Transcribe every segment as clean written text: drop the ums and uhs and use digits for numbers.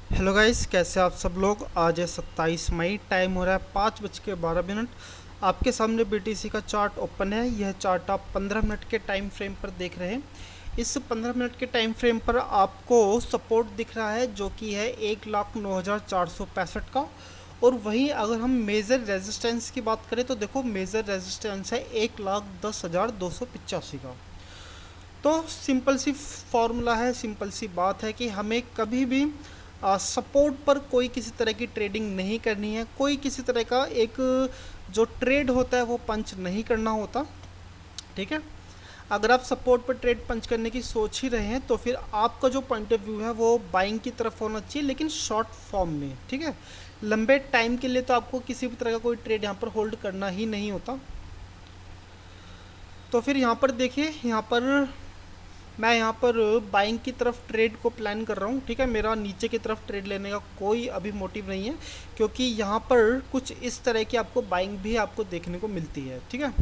Hello guys, कैसे आप सब लोग। आज है 27 मई, टाइम हो रहा है 5:12। आपके सामने बीटीसी का चार्ट ओपन है। यह चार्ट आप 15 मिनट के टाइम फ्रेम पर देख रहे हैं। इस 15 मिनट के टाइम फ्रेम पर आपको सपोर्ट दिख रहा है जो कि है 1,09,465 का। और वहीं अगर हम मेजर रेजिस्टेंस की बात करें तो देखो, मेजर रेजिस्टेंस है 1,10,285 का। तो सिंपल सी फॉर्मूला है, सिंपल सी बात है कि हमें कभी भी सपोर्ट पर कोई किसी तरह की ट्रेडिंग नहीं करनी है। कोई किसी तरह का एक जो ट्रेड होता है वो पंच नहीं करना होता। ठीक है। अगर आप सपोर्ट पर ट्रेड पंच करने की सोच ही रहे हैं तो फिर आपका जो पॉइंट ऑफ व्यू है वो बाइंग की तरफ होना चाहिए, लेकिन शॉर्ट फॉर्म में। ठीक है। लंबे टाइम के लिए तो आपको किसी भी तरह का कोई ट्रेड यहाँ पर होल्ड करना ही नहीं होता। तो फिर यहाँ पर देखिए, मैं यहाँ पर बाइंग की तरफ ट्रेड को प्लान कर रहा हूँ। ठीक है। मेरा नीचे की तरफ ट्रेड लेने का कोई अभी मोटिव नहीं है, क्योंकि यहाँ पर कुछ इस तरह की आपको बाइंग भी आपको देखने को मिलती है। ठीक है।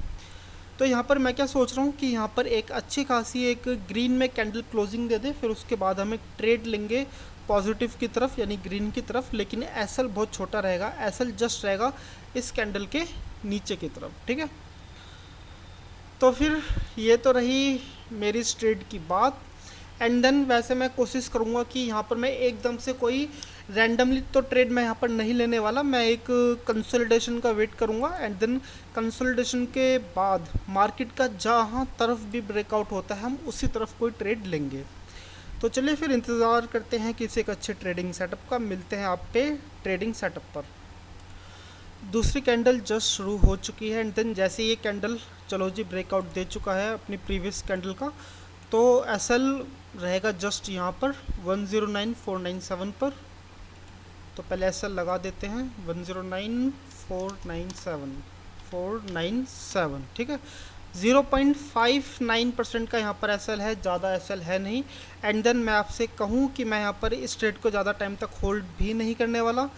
तो यहाँ पर मैं क्या सोच रहा हूँ कि यहाँ पर एक अच्छी खासी एक ग्रीन में कैंडल क्लोजिंग दे दे, फिर उसके बाद हम एक ट्रेड लेंगे पॉजिटिव की तरफ, यानी ग्रीन की तरफ। लेकिन एसएल बहुत छोटा रहेगा, एसएल जस्ट रहेगा इस कैंडल के नीचे की तरफ। ठीक है। तो फिर ये तो रही मेरी इस ट्रेड की बात। एंड देन वैसे मैं कोशिश करूँगा कि यहाँ पर मैं एकदम से कोई रैंडमली तो ट्रेड मैं यहाँ पर नहीं लेने वाला। मैं एक कंसोलिडेशन का वेट करूँगा, एंड देन कंसोलिडेशन के बाद मार्केट का जहाँ तरफ भी ब्रेकआउट होता है हम उसी तरफ कोई ट्रेड लेंगे। तो चलिए फिर इंतज़ार करते हैं किसी एक अच्छे ट्रेडिंग सेटअप का। मिलते हैं आप पे ट्रेडिंग सेटअप पर। दूसरी कैंडल जस्ट शुरू हो चुकी है, एंड देन जैसे ये कैंडल, चलो जी, ब्रेकआउट दे चुका है अपनी प्रीवियस कैंडल का, तो एसएल रहेगा जस्ट यहाँ पर 109,497 पर। तो पहले एसएल लगा देते हैं 109,497 497। ठीक है। 0.59% का यहाँ पर एसएल है, ज़्यादा एसएल है नहीं। एंड देन मैं आपसे कहूँ कि मैं यहाँ पर इस ट्रेड को ज़्यादा टाइम तक होल्ड भी नहीं करने वाला,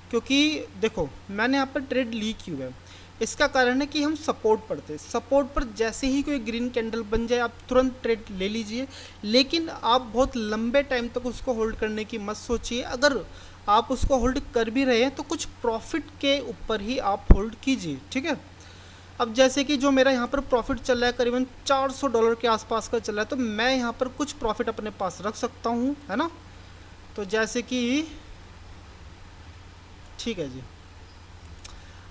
क्योंकि देखो मैंने यहाँ पर ट्रेड ली क्यों है। इसका कारण है कि हम सपोर्ट पर थे। सपोर्ट पर जैसे ही कोई ग्रीन कैंडल बन जाए आप तुरंत ट्रेड ले लीजिए, लेकिन आप बहुत लंबे टाइम तक उसको होल्ड करने की मत सोचिए। अगर आप उसको होल्ड कर भी रहे हैं तो कुछ प्रॉफिट के ऊपर ही आप होल्ड कीजिए। ठीक है। अब जैसे कि जो मेरा यहाँ पर प्रॉफिट चल रहा है करीबन $400 के आसपास का चल रहा है, तो मैं यहाँ पर कुछ प्रॉफिट अपने पास रख सकता हूँ, है ना। तो जैसे कि ठीक है जी।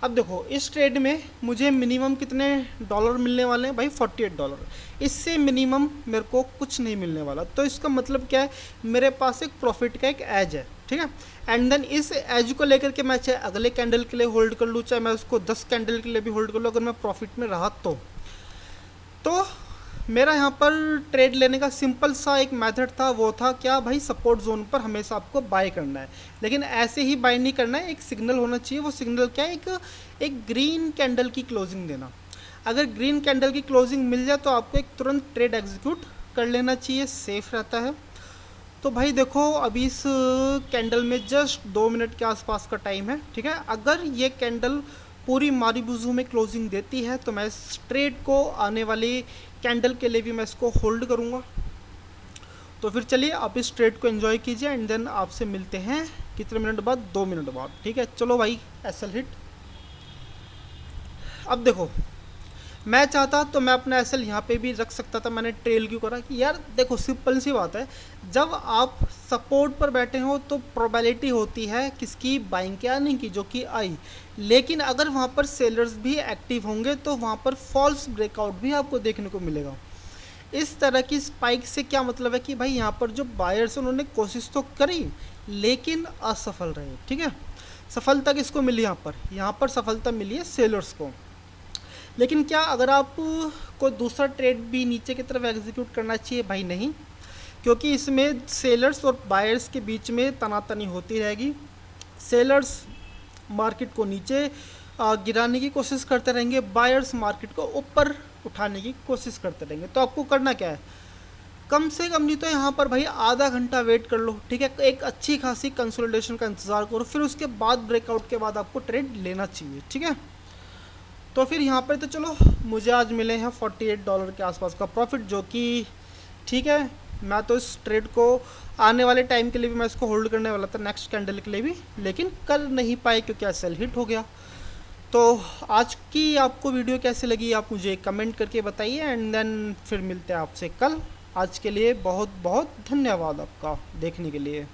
अब देखो इस ट्रेड में मुझे मिनिमम कितने डॉलर मिलने वाले हैं भाई, $48। इससे मिनिमम मेरे को कुछ नहीं मिलने वाला। तो इसका मतलब क्या है, मेरे पास एक प्रॉफिट का एक एज है। ठीक है। एंड देन इस एज को लेकर के मैं चाहे अगले कैंडल के लिए होल्ड कर लूँ, चाहे मैं उसको 10 कैंडल के लिए भी होल्ड कर लूँ, अगर मैं प्रॉफिट में रहा तो मेरा यहाँ पर ट्रेड लेने का सिंपल सा एक मेथड था। वो था क्या भाई, सपोर्ट जोन पर हमेशा आपको बाय करना है, लेकिन ऐसे ही बाय नहीं करना है, एक सिग्नल होना चाहिए। वो सिग्नल क्या है, एक ग्रीन कैंडल की क्लोजिंग देना। अगर ग्रीन कैंडल की क्लोजिंग मिल जाए तो आपको एक तुरंत ट्रेड एग्जीक्यूट कर लेना चाहिए, सेफ रहता है। तो भाई देखो अभी इस कैंडल में जस्ट 2 मिनट के आसपास का टाइम है। ठीक है। अगर ये कैंडल पूरी मारीबुजू में क्लोजिंग देती है तो मैं इस ट्रेड को आने वाली कैंडल के लिए भी मैं इसको होल्ड करूँगा। तो फिर चलिए आप इस ट्रेड को एंजॉय कीजिए, एंड देन आपसे मिलते हैं कितने मिनट बाद, 2 मिनट बाद। ठीक है। चलो भाई, एसएल हिट। अब देखो मैं चाहता तो मैं अपना एसएल यहाँ पे भी रख सकता था। मैंने ट्रेल क्यों करा कि यार देखो सिंपल सी बात है, जब आप सपोर्ट पर बैठे हो तो प्रोबेबिलिटी होती है किसकी, बाइंग के आने की, जो कि आई। लेकिन अगर वहाँ पर सेलर्स भी एक्टिव होंगे तो वहाँ पर फॉल्स ब्रेकआउट भी आपको देखने को मिलेगा। इस तरह की स्पाइक से क्या मतलब है कि भाई यहाँ पर जो बायर्स उन्होंने कोशिश तो करी लेकिन असफल रहे। ठीक है। सफलता किसको मिली, यहाँ पर सफलता मिली है सेलर्स को। लेकिन क्या अगर आप को दूसरा ट्रेड भी नीचे की तरफ एग्जीक्यूट करना चाहिए, भाई नहीं, क्योंकि इसमें सेलर्स और बायर्स के बीच में तनातनी होती रहेगी। सेलर्स मार्केट को नीचे गिराने की कोशिश करते रहेंगे, बायर्स मार्केट को ऊपर उठाने की कोशिश करते रहेंगे। तो आपको करना क्या है, कम से कम नहीं तो यहाँ पर भाई आधा घंटा वेट कर लो। ठीक है। एक अच्छी खासी कंसोलिडेशन का इंतज़ार करो, फिर उसके बाद ब्रेकआउट के बाद आपको ट्रेड लेना चाहिए। ठीक है। तो फिर यहाँ पर तो चलो मुझे आज मिले हैं $48 के आसपास का प्रॉफिट, जो कि ठीक है। मैं तो इस ट्रेड को आने वाले टाइम के लिए भी मैं इसको होल्ड करने वाला था नेक्स्ट कैंडल के लिए भी, लेकिन कर नहीं पाए क्योंकि सेल हिट हो गया। तो आज की आपको वीडियो कैसी लगी आप मुझे कमेंट करके बताइए, एंड देन फिर मिलते हैं आपसे कल। आज के लिए बहुत बहुत धन्यवाद आपका देखने के लिए।